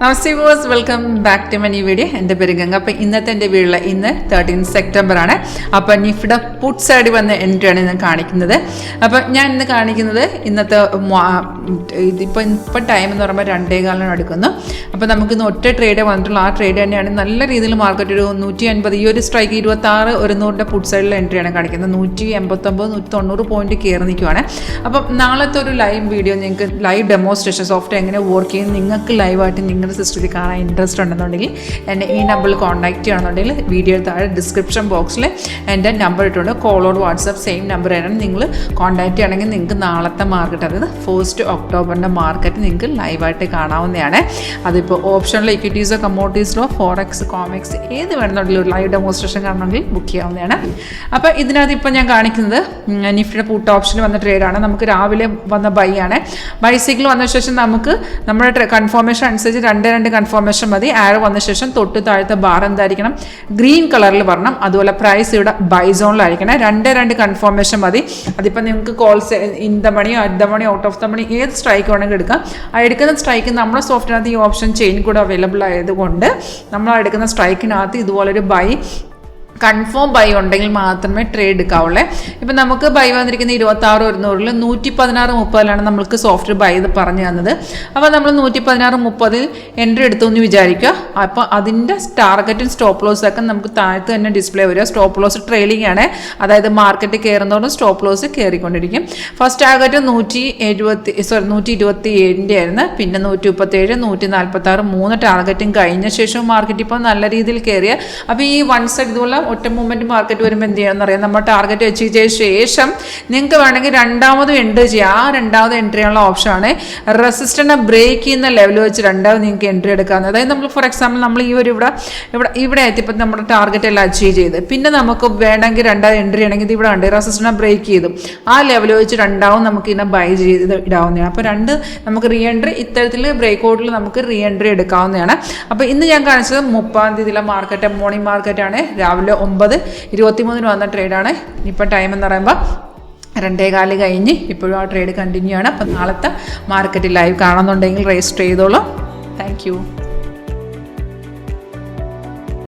Namaste boss, welcome back to my new video. എൻ്റെ പേര് ഗംഗ. അപ്പോൾ ഇന്നത്തെ എൻ്റെ വീഡിയോയിൽ ഇന്ന് 13 സെപ്റ്റംബർ ആണ്. അപ്പോൾ നിഫ്റ്റിയുടെ പുട്ട് സൈഡ് വന്ന എൻട്രിയാണ് ഞാൻ കാണിക്കുന്നത്. അപ്പോൾ ഞാൻ ഇന്ന് കാണിക്കുന്നത് ഇന്നത്തെ ഇപ്പോൾ ടൈം എന്ന് പറയുമ്പോൾ 2:15 എടുക്കുന്നു. അപ്പോൾ നമുക്കിന്ന് ഒറ്റ ട്രേഡേ വന്നിട്ടുള്ളൂ. ആ ട്രേഡ് തന്നെയാണ് നല്ല രീതിയിൽ മാർക്കറ്റ് ഒരു 150, ഈ ഒരു സ്ട്രൈക്ക് 26 100 പുട്ട് സൈഡിലെ എൻട്രിയാണ് കാണിക്കുന്നത്. 189 190 പോയിന്റ് കയറി നിൽക്കുവാണ്. അപ്പം നാളത്തെ ഒരു ലൈവ് വീഡിയോ നിങ്ങൾക്ക് ലൈവ് ഡെമോൺസ്ട്രേഷൻ സോഫ്റ്റ്വെയർ എങ്ങനെ വർക്ക് ചെയ്യും നിങ്ങൾക്ക് ലൈവായിട്ട് നിങ്ങളുടെ സിസ്റ്റത്തിൽ കാണാൻ ഇൻട്രസ്റ്റ് ഉണ്ടെന്നുണ്ടെങ്കിൽ എന്നെ ഈ നമ്പറിൽ കോൺടാക്ട് ചെയ്യണമെന്നുണ്ടെങ്കിൽ വീഡിയോ താഴെ ഡിസ്ക്രിപ്ഷൻ ബോക്സിൽ എൻ്റെ നമ്പർ ഇട്ടുണ്ട്. Call or WhatsApp same number ആയിരുന്നു. നിങ്ങൾ കോൺടാക്ട് ചെയ്യണമെങ്കിൽ നിങ്ങൾക്ക് നാളത്തെ മാർക്കറ്റ്, അതായത് 1 ഒക്ടോബറിൻ്റെ മാർക്കറ്റ് നിങ്ങൾക്ക് ലൈവായിട്ട് കാണാവുന്നതാണ്. അതിപ്പോൾ ഓപ്ഷനിലോ ഇക്വിറ്റീസോ കമ്മോഡിറ്റീസിലോ ഫോറക്സ് കോമെക്സ് ഏത് വേണമെന്നുണ്ടെങ്കിലും ഒരു ലൈവ് ഡെമോൺസ്ട്രേഷൻ കാണണമെങ്കിൽ ബുക്ക് ചെയ്യാവുന്നതാണ്. അപ്പോൾ ഇതിനകത്ത് ഇപ്പോൾ ഞാൻ കാണിക്കുന്നത് നിഫ്റ്റിയുടെ പുട്ട് ഓപ്ഷനിൽ വന്ന ട്രേഡാണ്. നമുക്ക് രാവിലെ വന്ന ബൈ ആണ്. ബൈ സിഗ്നൽ വന്ന ശേഷം നമുക്ക് നമ്മുടെ കൺഫർമേഷൻ അനുസരിച്ച് 2 കൺഫർമേഷൻ മതി. ആരോ വന്ന ശേഷം തൊട്ട് താഴത്തെ ബാർ എന്തായിരിക്കണം, ഗ്രീൻ കളറിൽ വരണം. അതുപോലെ പ്രൈസ് ഇവിടെ ബൈ സോണിലായിരിക്കണം. 2 കൺഫർമേഷൻ മതി. അതിപ്പോൾ നിങ്ങൾക്ക് calls in the money, at the money, out of the money ഏത് സ്ട്രൈക്ക് വേണമെങ്കിൽ എടുക്കാം. ആ എടുക്കുന്ന സ്ട്രൈക്ക് നമ്മുടെ സോഫ്റ്റ്വെയറിനകത്ത് ഈ ഓപ്ഷൻ ചെയിൻ കൂടെ അവൈലബിൾ ആയതുകൊണ്ട് നമ്മൾ എടുക്കുന്ന സ്ട്രൈക്കിനകത്ത് ഇതുപോലൊരു ബൈ കൺഫേം ബൈ ഉണ്ടെങ്കിൽ മാത്രമേ ട്രേഡ് എടുക്കാവുള്ളേ. ഇപ്പം നമുക്ക് ബൈ വന്നിരിക്കുന്ന 26 100 116 30 നമ്മൾക്ക് സോഫ്റ്റ് ബൈ ഇത് പറഞ്ഞു തന്നത്. അപ്പോൾ നമ്മൾ 116 30 എൻട്രി എടുത്തു എന്ന് വിചാരിക്കുക. അപ്പോൾ അതിൻ്റെ ടാർഗറ്റും സ്റ്റോപ്പ് ലോസ് ഒക്കെ നമുക്ക് താഴത്ത് തന്നെ ഡിസ്പ്ലേ വരിക. സ്റ്റോപ്പ് ലോസ് ട്രെയിലിംഗ് ആണ്, അതായത് മാർക്കറ്റ് കയറുന്നതോടും സ്റ്റോപ്പ് ലോസ് കയറിക്കൊണ്ടിരിക്കും. ഫസ്റ്റ് ടാർഗറ്റ് 127 ആയിരുന്നു. പിന്നെ 137 146 3 ടാർഗറ്റും കഴിഞ്ഞ ശേഷം മാർക്കറ്റ് ഇപ്പോൾ നല്ല രീതിയിൽ കയറിയ. അപ്പോൾ ഈ വൺ സൈഡ് ഇതുപോലെ ഒറ്റ മൂവ്മെൻറ്റ് മാർക്കറ്റ് വരുമ്പോൾ എന്ത് ചെയ്യണമെന്ന് അറിയാം. നമ്മൾ ടാർഗറ്റ് അച്ചീവ് ചെയ്ത ശേഷം നിങ്ങൾക്ക് വേണമെങ്കിൽ രണ്ടാമതും എൻട്രി ചെയ്യാം. ആ രണ്ടാമത് എൻട്രി ചെയ്യാനുള്ള ഓപ്ഷനാണ്. റെസിസ്റ്റൻറ്റ് ബ്രേക്ക് ചെയ്യുന്ന ലെവൽ വെച്ച് രണ്ടാമത് നിങ്ങൾക്ക് എൻട്രി എടുക്കാവുന്നത്. അതായത് നമ്മൾ ഫോർ എക്സാമ്പിൾ നമ്മൾ ഈ ഒരു ഇവിടെ എത്തിയപ്പോൾ നമ്മുടെ ടാർഗറ്റ് എല്ലാം അച്ചീവ് ചെയ്ത് പിന്നെ നമുക്ക് വേണമെങ്കിൽ രണ്ടാമത് എൻട്രി ചെയ്യണമെങ്കിൽ ഇത് ഇവിടെ ഉണ്ട്, റെസിസ്റ്റൻറ്റ് ബ്രേക്ക് ചെയ്തു ആ ലെവൽ വെച്ച് രണ്ടാമത് നമുക്ക് ഇതിനെ ബൈ ചെയ്ത് ഇടാവുന്നതാണ്. അപ്പോൾ നമുക്ക് റീ എൻട്രി ഇത്തരത്തിൽ ബ്രേക്ക് ഔട്ടിൽ നമുക്ക് റീ എൻട്രി എടുക്കാവുന്നതാണ്. അപ്പോൾ ഇന്ന് ഞാൻ കാണിച്ചത് 30-ാം തീയതിയിലെ മാർക്കറ്റ്, മോർണിംഗ് മാർക്കറ്റാണ്. രാവിലെ 9:23 വന്ന ട്രേഡാണ്. ഇപ്പോൾ ടൈം എന്ന് പറയുമ്പോൾ 2:15 കഴിഞ്ഞ് ഇപ്പോഴും ആ ട്രേഡ് കണ്ടിന്യൂ ആണ്. അപ്പം നാളത്തെ മാർക്കറ്റ് ലൈവ് കാണുന്നുണ്ടെങ്കിൽ രജിസ്റ്റർ ചെയ്തോളൂ. Thank you.